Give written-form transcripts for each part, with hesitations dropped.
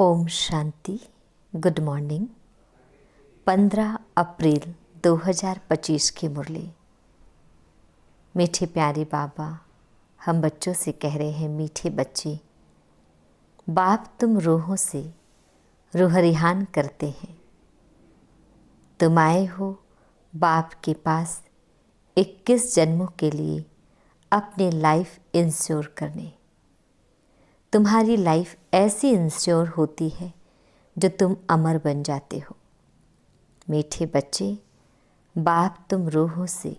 Om Shanti. Good morning. 15 अप्रैल 2025 की मुरली। मीठे प्यारे बाबा, हम बच्चों से कह रहे हैं, मीठे बच्चे, बाप तुम रूहों से रूह रिहान करते हैं। तुम आए हो बाप के पास 21 जन्मों के लिए अपनी लाइफ इंश्योर करने। तुम्हारी लाइफ ऐसी इंश्योर होती है जो तुम अमर बन जाते हो। मीठे बच्चे, बाप तुम रूहों से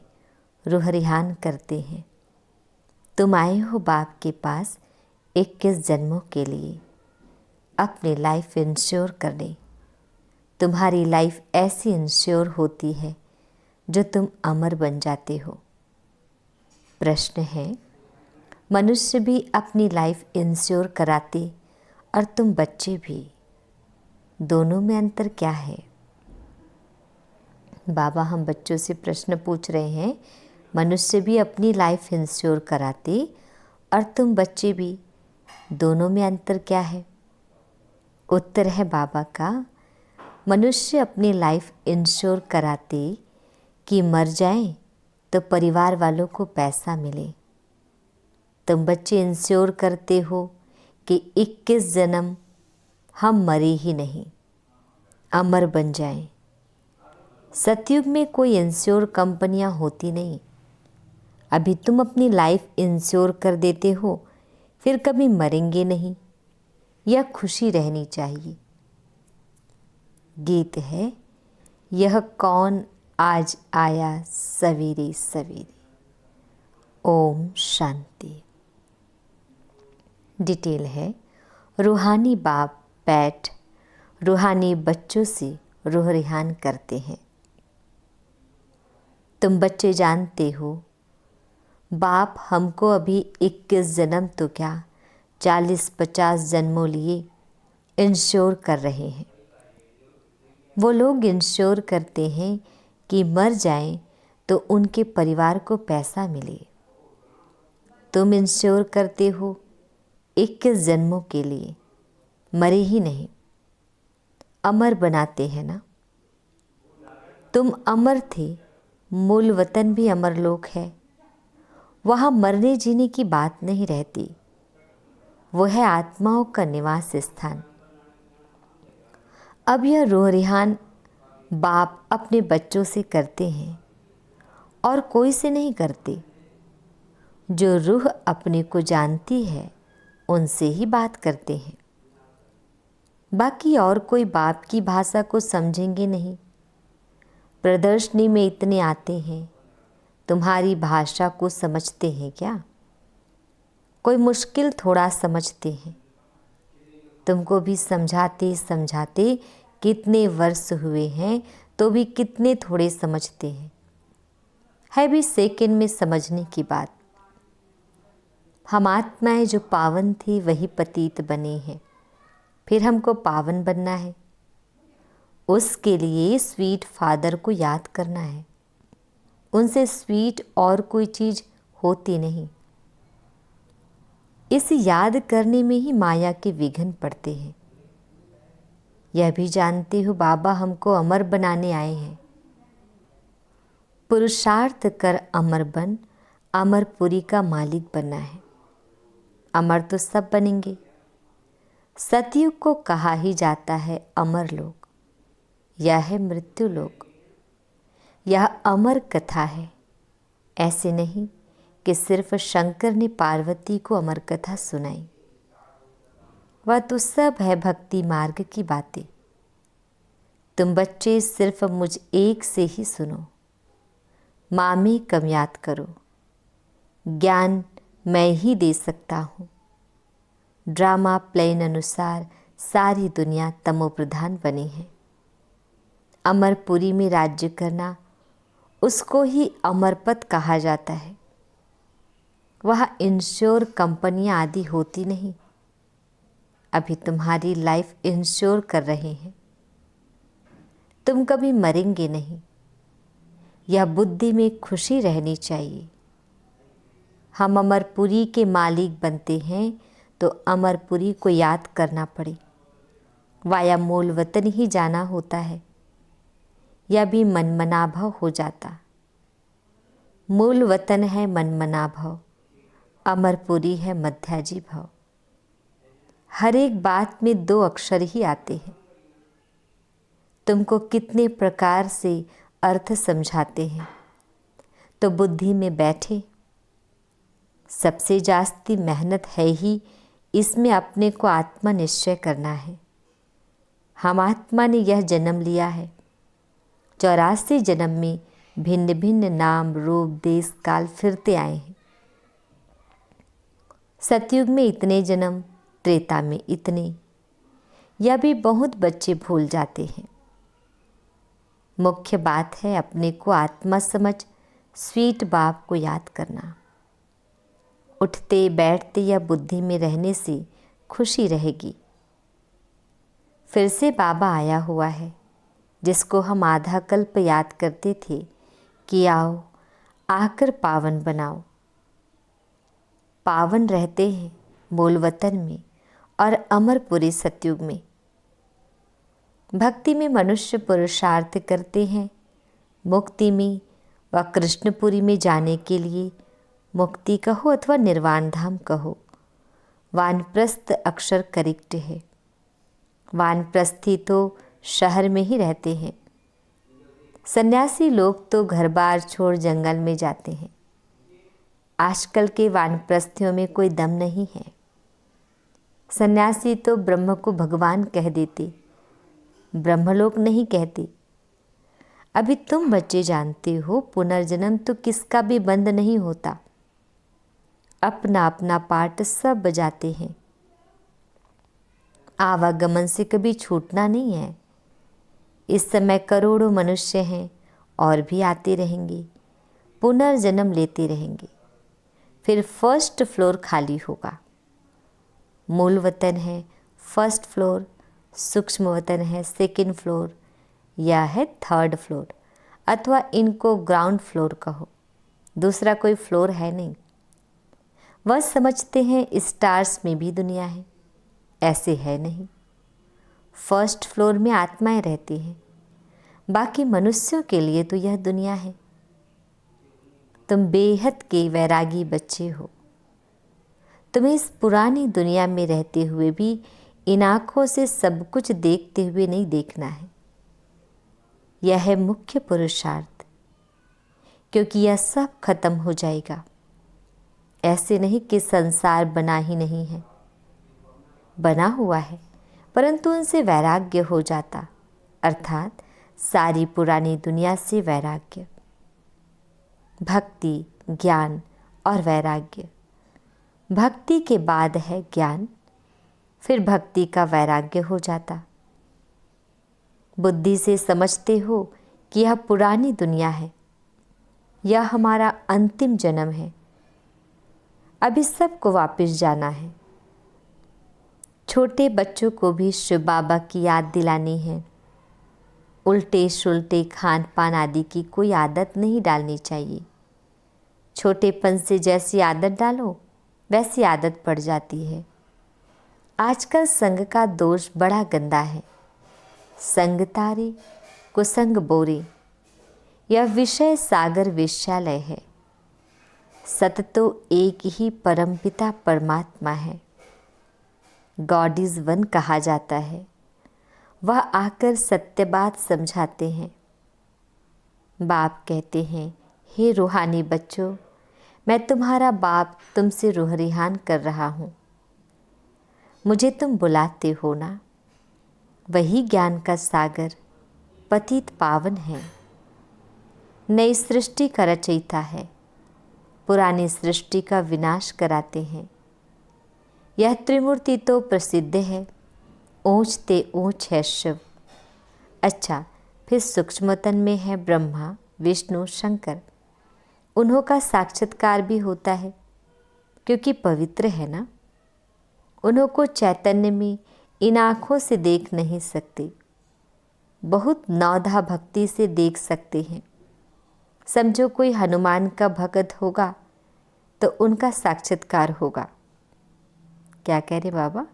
रूह रिहान करते हैं। तुम आए हो बाप के पास 21 जन्मों के लिए अपनी लाइफ इंश्योर करने। तुम्हारी लाइफ ऐसी इंश्योर होती है जो तुम अमर बन जाते हो। प्रश्न है, मनुष्य भी अपनी लाइफ इंश्योर कराते और तुम बच्चे भी, दोनों में अंतर क्या है? बाबा हम बच्चों से प्रश्न पूछ रहे हैं, मनुष्य भी अपनी लाइफ इंश्योर कराते और तुम बच्चे भी, दोनों में अंतर क्या है? उत्तर है बाबा का, मनुष्य अपनी लाइफ इंश्योर कराते कि मर जाएं तो परिवार वालों को पैसा मिले। तुम बच्चे इंश्योर करते हो कि 21 जन्म हम मरे ही नहीं, अमर बन जाएं। सतयुग में कोई इंश्योर कंपनियां होती नहीं। अभी तुम अपनी लाइफ इंश्योर कर देते हो, फिर कभी मरेंगे नहीं, यह खुशी रहनी चाहिए। गीत है, यह कौन आज आया सवेरे सवेरे। ओम शांति। डिटेल है, रूहानी बाप बैठ रूहानी बच्चों से रूह रिहान करते हैं। तुम बच्चे जानते हो, बाप हमको अभी 21 जन्म तो क्या 40-50 जन्मों लिए इंश्योर कर रहे हैं। वो लोग इंश्योर करते हैं कि मर जाएं तो उनके परिवार को पैसा मिले। तुम इंश्योर करते हो 21 जन्मों के लिए, मरे ही नहीं, अमर बनाते हैं ना। तुम अमर थे, मूल वतन भी अमर लोक है। वहाँ मरने जीने की बात नहीं रहती, वो है आत्माओं का निवास स्थान। अब यह रूह रिहान बाप अपने बच्चों से करते हैं और कोई से नहीं करते। जो रूह अपने को जानती है उनसे ही बात करते हैं। बाकी और कोई बाप की भाषा को समझेंगे नहीं। प्रदर्शनी में इतने आते हैं, तुम्हारी भाषा को समझते हैं क्या? कोई मुश्किल थोड़ा समझते हैं। तुमको भी समझाते समझाते कितने वर्ष हुए हैं तो भी कितने थोड़े समझते हैं। है भी सेकंड में समझने की बात। हम आत्माएं जो पावन थी वही पतित बने हैं, फिर हमको पावन बनना है। उसके लिए स्वीट फादर को याद करना है। उनसे स्वीट और कोई चीज़ होती नहीं। इस याद करने में ही माया के विघ्न पड़ते हैं। यह भी जानते हो, बाबा हमको अमर बनाने आए हैं। पुरुषार्थ कर अमर बन, अमरपुरी का मालिक बनना है। अमर तो सब बनेंगे। सतयुग को कहा ही जाता है अमर लोक, यह है मृत्यु लोक। यह अमर कथा है। ऐसे नहीं कि सिर्फ शंकर ने पार्वती को अमर कथा सुनाई। वह तो सब है भक्ति मार्ग की बातें। तुम बच्चे सिर्फ मुझ एक से ही सुनो, माँ में कम याद करो। ज्ञान मैं ही दे सकता हूँ। ड्रामा प्लेन अनुसार सारी दुनिया तमो प्रधान बनी है। अमरपुरी में राज्य करना, उसको ही अमरपत कहा जाता है। वहाँ इंश्योर कंपनियाँ आदि होती नहीं। अभी तुम्हारी लाइफ इंश्योर कर रहे हैं। तुम कभी मरेंगे नहीं, यह बुद्धि में खुशी रहनी चाहिए। हम अमरपुरी के मालिक बनते हैं तो अमरपुरी को याद करना पड़े। वाया मूल वतन ही जाना होता है, या भी मनमनाभव हो जाता। मूल वतन है मनमनाभव, अमरपुरी है मध्याजी भव। हर एक बात में 2 अक्षर ही आते हैं। तुमको कितने प्रकार से अर्थ समझाते हैं तो बुद्धि में बैठे। सबसे जास्ती मेहनत है ही इसमें अपने को आत्मा निश्चय करना है। हम आत्मा ने यह जन्म लिया है, 84 जन्म में भिन्न भिन्न नाम रूप देश काल फिरते आए हैं। सतयुग में इतने जन्म, त्रेता में इतने, यह भी बहुत बच्चे भूल जाते हैं। मुख्य बात है अपने को आत्मा समझ स्वीट बाप को याद करना। उठते बैठते या बुद्धि में रहने से खुशी रहेगी। फिर से बाबा आया हुआ है, जिसको हम आधा कल्प याद करते थे कि आओ आकर पावन बनाओ। पावन रहते हैं मूल वतन में और अमरपुरी सतयुग में। भक्ति में मनुष्य पुरुषार्थ करते हैं, मुक्ति में व कृष्णपुरी में जाने के लिए, मुक्ति कहो अथवा निर्वाण धाम कहो, वानप्रस्थ अक्षर करेक्ट है। वानप्रस्थी तो शहर में ही रहते हैं। सन्यासी लोग तो घर बार छोड़ जंगल में जाते हैं। आजकल के वानप्रस्थियों में कोई दम नहीं है। सन्यासी तो ब्रह्म को भगवान कह देते, ब्रह्मलोक नहीं कहते। अभी तुम बच्चे जानते हो पुनर्जन्म तो किसका भी बंद नहीं होता। अपना अपना पार्ट सब बजाते हैं। आवागमन से कभी छूटना नहीं है। इस समय करोड़ों मनुष्य हैं और भी आते रहेंगे, पुनर्जन्म लेते रहेंगे। फिर फर्स्ट फ्लोर खाली होगा। मूल वतन है फर्स्ट फ्लोर, सूक्ष्म वतन है सेकंड फ्लोर या है थर्ड फ्लोर, अथवा इनको ग्राउंड फ्लोर कहो। दूसरा कोई फ्लोर है नहीं। वह समझते हैं स्टार्स में भी दुनिया है, ऐसे है नहीं। फर्स्ट फ्लोर में आत्माएं रहती हैं, बाकी मनुष्यों के लिए तो यह दुनिया है। तुम बेहद के वैरागी बच्चे हो। तुम्हें इस पुरानी दुनिया में रहते हुए भी इन आँखों से सब कुछ देखते हुए नहीं देखना है। यह है मुख्य पुरुषार्थ, क्योंकि यह सब खत्म हो जाएगा। ऐसे नहीं कि संसार बना ही नहीं है, बना हुआ है, परंतु उनसे वैराग्य हो जाता, अर्थात सारी पुरानी दुनिया से वैराग्य। भक्ति, ज्ञान और वैराग्य। भक्ति के बाद है ज्ञान, फिर भक्ति का वैराग्य हो जाता। बुद्धि से समझते हो कि यह पुरानी दुनिया है, यह हमारा अंतिम जन्म है। अभी सबको वापस जाना है। छोटे बच्चों को भी शिव बाबा की याद दिलानी है। उल्टे सुलटे खान पान आदि की कोई आदत नहीं डालनी चाहिए। छोटेपन से जैसी आदत डालो वैसी आदत पड़ जाती है। आजकल संग का दोष बड़ा गंदा है। संग तारे कुसंग बोरे, यह विषय सागर वेश्यालय है। सत तो एक ही परमपिता परमात्मा है। गॉड इज वन कहा जाता है। वह आकर सत्य बात समझाते हैं। बाप कहते हैं, हे रूहानी बच्चों, मैं तुम्हारा बाप तुमसे रूह रिहान कर रहा हूँ। मुझे तुम बुलाते हो ना। वही ज्ञान का सागर पतित पावन है। नई सृष्टि का रचयिता है, पुरानी सृष्टि का विनाश कराते हैं। यह त्रिमूर्ति तो प्रसिद्ध है, ऊंचते ऊंच है शिव। अच्छा, फिर सूक्ष्मतन में है ब्रह्मा विष्णु शंकर। उन्हों का साक्षात्कार भी होता है, क्योंकि पवित्र है ना। उन्हों को चैतन्य में इन आँखों से देख नहीं सकते, बहुत नौधा भक्ति से देख सकते हैं। समझो कोई हनुमान का भक्त होगा तो उनका साक्षात्कार होगा। क्या कह रहे बाबा?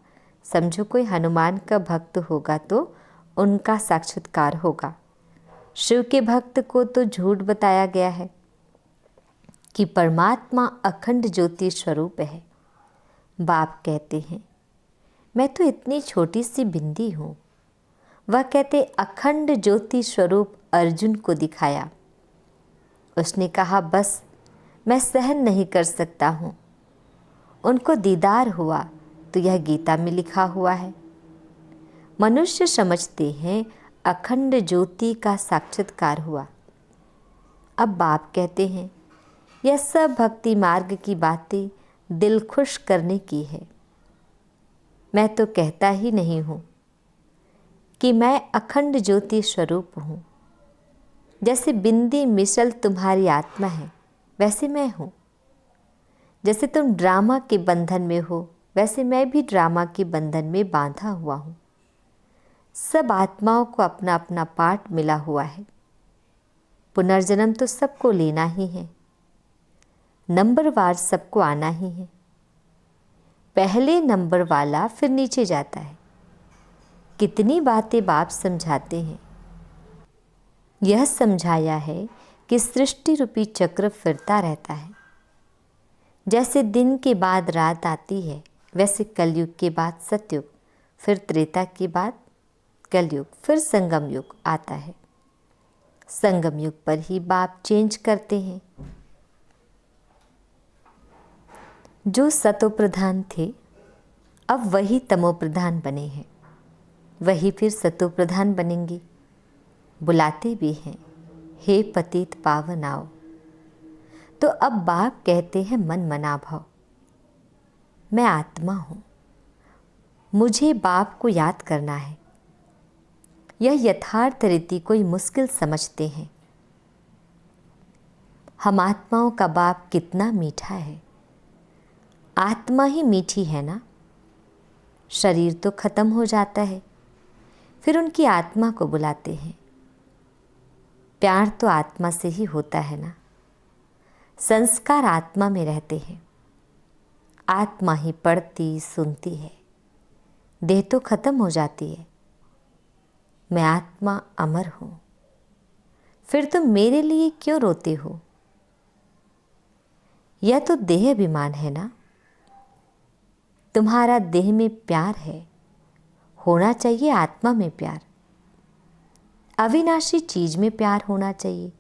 समझो कोई हनुमान का भक्त होगा तो उनका साक्षात्कार होगा। शिव के भक्त को तो झूठ बताया गया है कि परमात्मा अखंड ज्योति स्वरूप है। बाप कहते हैं मैं तो इतनी छोटी सी बिंदी हूँ। वह कहते अखंड ज्योति स्वरूप अर्जुन को दिखाया। उसने कहा बस मैं सहन नहीं कर सकता हूँ। उनको दीदार हुआ तो यह गीता में लिखा हुआ है। मनुष्य समझते हैं अखंड ज्योति का साक्षात्कार हुआ। अब बाप कहते हैं यह सब भक्ति मार्ग की बातें दिल खुश करने की है। मैं तो कहता ही नहीं हूँ कि मैं अखंड ज्योति स्वरूप हूँ। जैसे बिंदी मिसल तुम्हारी आत्मा है वैसे मैं हूँ। जैसे तुम ड्रामा के बंधन में हो वैसे मैं भी ड्रामा के बंधन में बांधा हुआ हूँ। सब आत्माओं को अपना अपना पार्ट मिला हुआ है। पुनर्जन्म तो सबको लेना ही है। नंबरवार सबको आना ही है। पहले नंबर वाला फिर नीचे जाता है। कितनी बातें बाप समझाते हैं। यह समझाया है कि सृष्टि रूपी चक्र फिरता रहता है। जैसे दिन के बाद रात आती है वैसे कलयुग के बाद सतयुग, फिर त्रेता के बाद कलयुग, फिर संगम युग आता है। संगम युग पर ही बाप चेंज करते हैं। जो सतो प्रधान थे अब वही तमो प्रधान बने हैं। वही फिर सतो प्रधान बनेंगे। बुलाते भी हैं हे पतित पावन आओ। तो अब बाप कहते हैं मन मना भाव। मैं आत्मा हूँ। मुझे बाप को याद करना है। यह यथार्थ रीति कोई मुश्किल समझते हैं। हम आत्माओं का बाप कितना मीठा है। आत्मा ही मीठी है ना। शरीर तो खत्म हो जाता है फिर उनकी आत्मा को बुलाते हैं। प्यार तो आत्मा से ही होता है ना। संस्कार आत्मा में रहते हैं। आत्मा ही पढ़ती सुनती है। देह तो खत्म हो जाती है। मैं आत्मा अमर हूँ। फिर तुम मेरे लिए क्यों रोते हो। यह तो देह अभिमान है ना। तुम्हारा देह में प्यार है, होना चाहिए आत्मा में प्यार। अविनाशी चीज में प्यार होना चाहिए।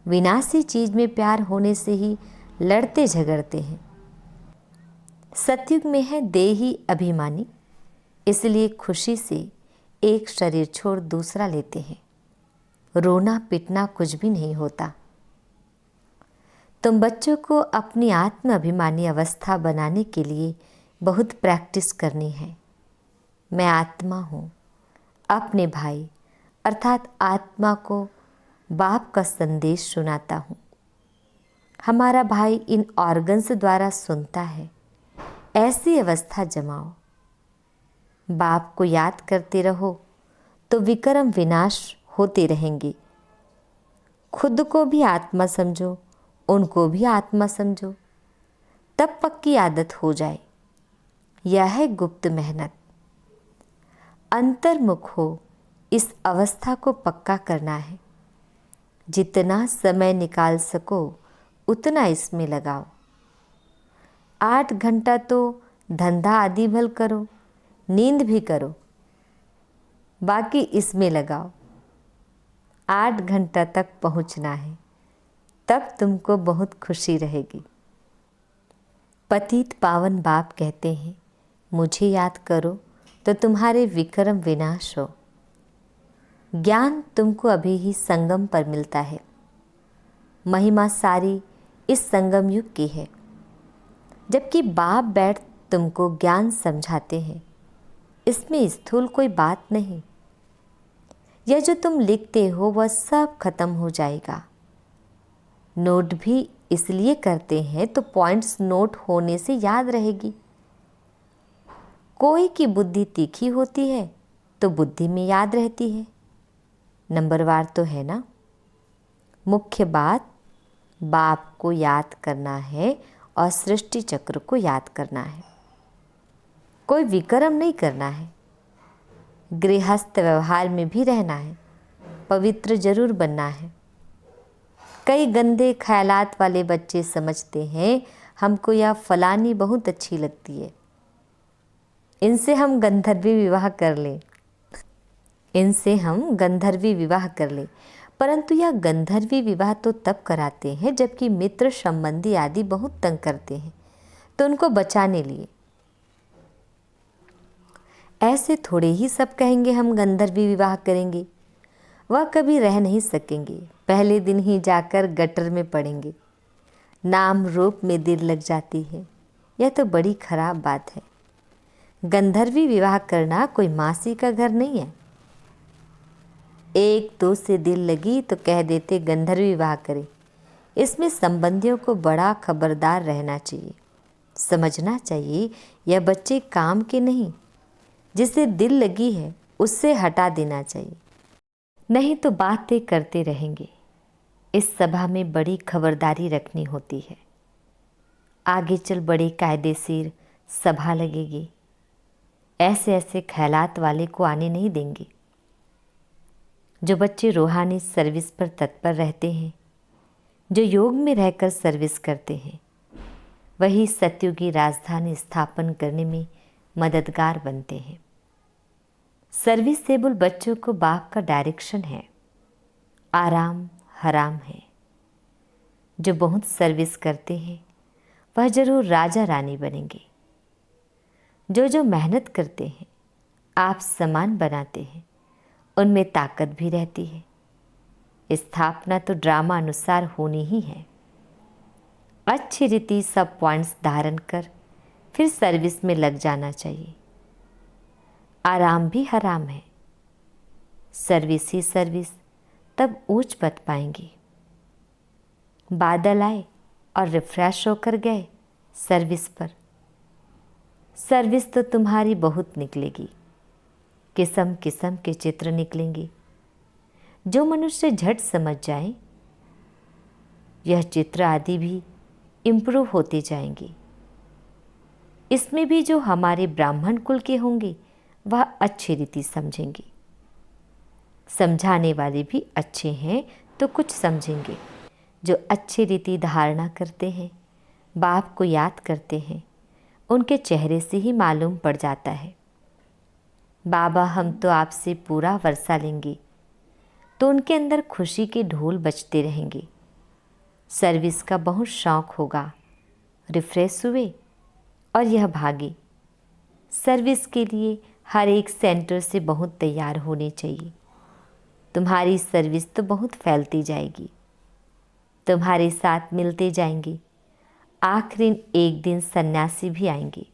विनाशी चीज में प्यार होने से ही लड़ते झगड़ते हैं। सतयुग में है देही अभिमानी, इसलिए खुशी से एक शरीर छोड़ दूसरा लेते हैं। रोना पिटना कुछ भी नहीं होता। तुम बच्चों को अपनी आत्म अभिमानी अवस्था बनाने के लिए बहुत प्रैक्टिस करनी है। मैं आत्मा हूँ। अपने भाई अर्थात आत्मा को बाप का संदेश सुनाता हूँ। हमारा भाई इन ऑर्गन्स द्वारा सुनता है। ऐसी अवस्था जमाओ। बाप को याद करते रहो तो विक्रम विनाश होते रहेंगे। खुद को भी आत्मा समझो, उनको भी आत्मा समझो, तब पक्की आदत हो जाए। यह है गुप्त मेहनत। अंतर्मुख हो इस अवस्था को पक्का करना है। जितना समय निकाल सको उतना इसमें लगाओ। 8 घंटा तो धंधा आदि भल करो, नींद भी करो, बाकी इसमें लगाओ। 8 घंटा तक पहुंचना है, तब तुमको बहुत खुशी रहेगी। पतित पावन बाप कहते हैं मुझे याद करो तो तुम्हारे विक्रम विनाश हो। ज्ञान तुमको अभी ही संगम पर मिलता है। महिमा सारी इस संगम युग की है। जबकि बाप बैठ तुमको ज्ञान समझाते हैं। इसमें स्थूल कोई बात नहीं। यह जो तुम लिखते हो वह सब खत्म हो जाएगा। नोट भी इसलिए करते हैं तो पॉइंट्स नोट होने से याद रहेगी। कोई की बुद्धि तीखी होती है तो बुद्धि में याद रहती है। नंबरवार तो है ना। मुख्य बात बाप को याद करना है और सृष्टि चक्र को याद करना है। कोई विक्रम नहीं करना है, गृहस्थ व्यवहार में भी रहना है, पवित्र जरूर बनना है। कई गंदे ख्यालात वाले बच्चे समझते हैं हमको यह फलानी बहुत अच्छी लगती है, इनसे हम गंधर्वी विवाह कर लें, इनसे हम गंधर्वी विवाह कर लें। परंतु यह गंधर्वी विवाह तो तब कराते हैं जबकि मित्र संबंधी आदि बहुत तंग करते हैं, तो उनको बचाने लिए। ऐसे थोड़े ही सब कहेंगे हम गंधर्वी विवाह करेंगे, वह कभी रह नहीं सकेंगे, पहले दिन ही जाकर गटर में पड़ेंगे। नाम रूप में देर लग जाती है, यह तो बड़ी खराब बात है। गंधर्वी विवाह करना कोई मासी का घर नहीं है। एक दो से दिल लगी तो कह देते गंधर्वी विवाह करें। इसमें संबंधियों को बड़ा खबरदार रहना चाहिए, समझना चाहिए यह बच्चे काम के नहीं, जिसे दिल लगी है उससे हटा देना चाहिए, नहीं तो बातें करते रहेंगे। इस सभा में बड़ी खबरदारी रखनी होती है, आगे चल बड़े कायदेशीर सभा लगेगी। ऐसे ऐसे ख्यालात वाले को आने नहीं देंगे। जो बच्चे रूहानी सर्विस पर तत्पर रहते हैं, जो योग में रहकर सर्विस करते हैं, वही सत्युगी राजधानी स्थापन करने में मददगार बनते हैं। सर्विसेबल बच्चों को बाप का डायरेक्शन है, आराम हराम है। जो बहुत सर्विस करते हैं वह जरूर राजा रानी बनेंगे। जो मेहनत करते हैं, आप समान बनाते हैं, उनमें ताकत भी रहती है। स्थापना तो ड्रामा अनुसार होनी ही है। अच्छी रीति सब पॉइंट्स धारण कर फिर सर्विस में लग जाना चाहिए। आराम भी हराम है, सर्विस ही सर्विस, तब ऊंच बत पाएंगे। बादल आए और रिफ्रेश होकर गए सर्विस पर। सर्विस तो तुम्हारी बहुत निकलेगी, किस्म किस्म के चित्र निकलेंगे। जो मनुष्य झट समझ जाए, यह चित्र आदि भी इम्प्रूव होते जाएंगे। इसमें भी जो हमारे ब्राह्मण कुल के होंगे वह अच्छी रीति समझेंगे। समझाने वाले भी अच्छे हैं तो कुछ समझेंगे। जो अच्छी रीति धारणा करते हैं, बाप को याद करते हैं, उनके चेहरे से ही मालूम पड़ जाता है, बाबा हम तो आपसे पूरा वर्षा लेंगे, तो उनके अंदर खुशी के ढोल बजते रहेंगे। सर्विस का बहुत शौक होगा। रिफ्रेश हुए और यह भागे। सर्विस के लिए हर एक सेंटर से बहुत तैयार होने चाहिए। तुम्हारी सर्विस तो बहुत फैलती जाएगी, तुम्हारे साथ मिलते जाएंगे। आखिरी एक दिन सन्यासी भी आएंगे।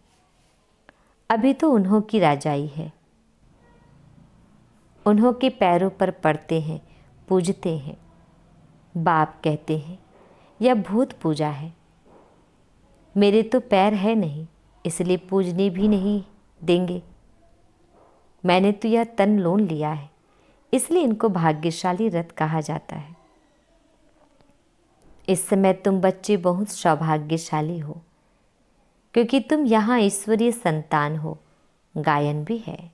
अभी तो उन्हों की राजाई है, उन्हों के पैरों पर पड़ते हैं, पूजते हैं। बाप कहते हैं यह भूत पूजा है। मेरे तो पैर है नहीं, इसलिए पूजने भी नहीं देंगे। मैंने तो यह तन लोन लिया है, इसलिए इनको भाग्यशाली रथ कहा जाता है। इस समय तुम बच्चे बहुत सौभाग्यशाली हो, क्योंकि तुम यहाँ ईश्वरीय संतान हो। गायन भी है,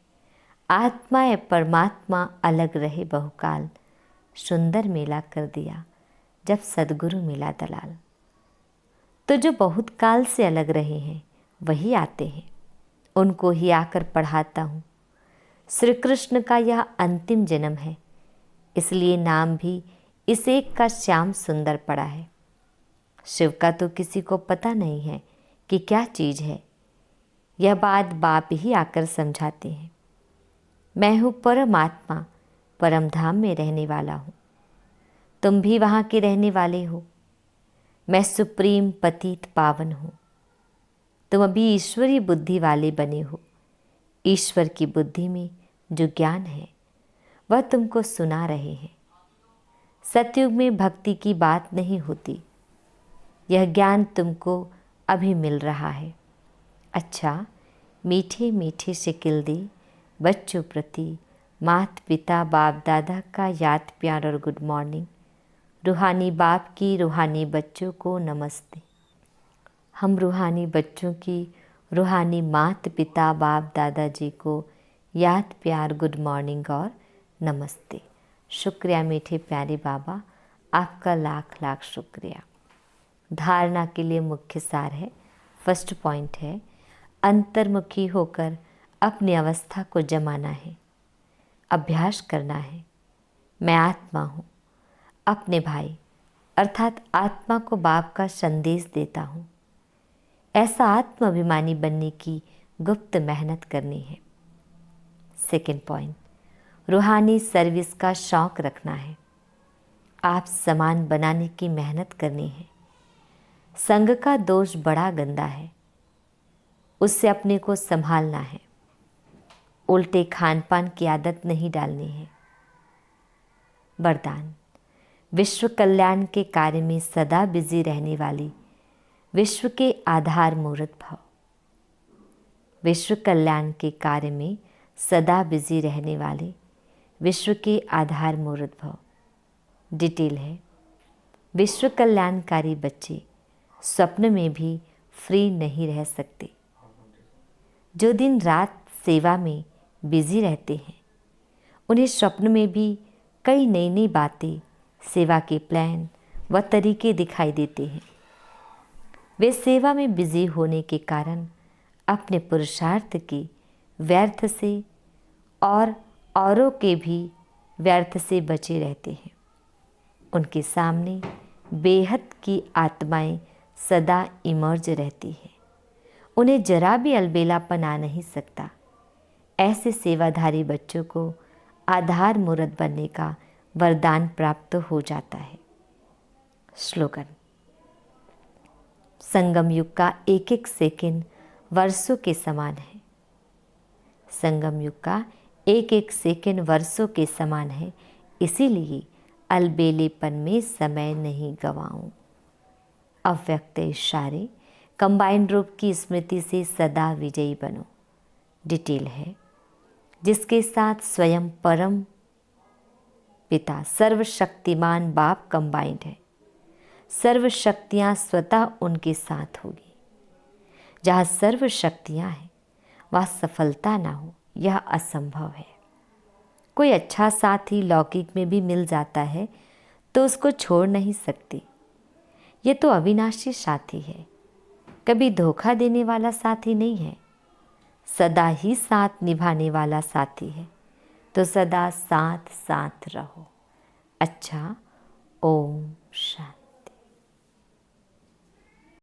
आत्मा या परमात्मा अलग रहे बहुकाल, सुंदर मेला कर दिया जब सदगुरु मिला दलाल। तो जो बहुत काल से अलग रहे हैं वही आते हैं, उनको ही आकर पढ़ाता हूँ। श्री कृष्ण का यह अंतिम जन्म है, इसलिए नाम भी इस एक का श्याम सुंदर पड़ा है। शिव का तो किसी को पता नहीं है कि क्या चीज़ है। यह बात बाप ही आकर समझाते हैं। मैं हूँ परमात्मा, परम धाम में रहने वाला हूँ। तुम भी वहाँ के रहने वाले हो। मैं सुप्रीम पतित पावन हूँ। तुम अभी ईश्वरीय बुद्धि वाले बने हो। ईश्वर की बुद्धि में जो ज्ञान है वह तुमको सुना रहे हैं। सतयुग में भक्ति की बात नहीं होती, यह ज्ञान तुमको अभी मिल रहा है। अच्छा, मीठे मीठे शिकिल दी बच्चों प्रति माता पिता बाप दादा का याद प्यार और गुड मॉर्निंग। रूहानी बाप की रूहानी बच्चों को नमस्ते। हम रूहानी बच्चों की रूहानी माता पिता बाप दादाजी को याद प्यार गुड मॉर्निंग और नमस्ते। शुक्रिया मीठे प्यारे बाबा, आपका लाख लाख शुक्रिया। धारणा के लिए मुख्य सार है, फर्स्ट पॉइंट है, अंतर्मुखी होकर अपनी अवस्था को जमाना है, अभ्यास करना है। मैं आत्मा हूँ, अपने भाई अर्थात आत्मा को बाप का संदेश देता हूँ। ऐसा आत्माभिमानी बनने की गुप्त मेहनत करनी है। सेकेंड पॉइंट, रूहानी सर्विस का शौक रखना है। आप समान बनाने की मेहनत करनी है। संग का दोष बड़ा गंदा है, उससे अपने को संभालना है। उल्टे खान पान की आदत नहीं डालनी है। वरदान, विश्व कल्याण के कार्य में सदा बिजी रहने वाली विश्व के आधार मूर्त भव। विश्व कल्याण के कार्य में सदा बिजी रहने वाले विश्व के आधार मूर्त भव। डिटेल है, विश्व कल्याणकारी बच्चे स्वप्न में भी फ्री नहीं रह सकते। जो दिन रात सेवा में बिजी रहते हैं, उन्हें स्वप्न में भी कई नई नई बातें, सेवा के प्लान व तरीके दिखाई देते हैं। वे सेवा में बिजी होने के कारण अपने पुरुषार्थ के व्यर्थ से और औरों के भी व्यर्थ से बचे रहते हैं। उनके सामने बेहद की आत्माएं सदा इमर्ज रहती हैं। उन्हें जरा भी अलबेलापन आ नहीं सकता। ऐसे सेवाधारी बच्चों को आधार मूर्त बनने का वरदान प्राप्त हो जाता है। स्लोगन, संगम युग का एक एक सेकंड वर्षों के समान है। संगम युग का एक एक सेकंड वर्षों के समान है, इसीलिए अलबेलेपन में समय नहीं गंवाऊं। अव्यक्त इशारे कंबाइंड रूप की स्मृति से सदा विजयी बनो। डिटेल है, जिसके साथ स्वयं परम पिता सर्वशक्तिमान बाप कंबाइंड है, सर्व शक्तियाँ स्वतः उनके साथ होगी। जहाँ सर्व शक्तियाँ हैं वहाँ सफलता ना हो, यह असंभव है। कोई अच्छा साथी लौकिक में भी मिल जाता है तो उसको छोड़ नहीं सकती। ये तो अविनाशी साथी है, कभी धोखा देने वाला साथी नहीं है, सदा ही साथ निभाने वाला साथी है। तो सदा साथ साथ रहो। अच्छा, ओम शांति।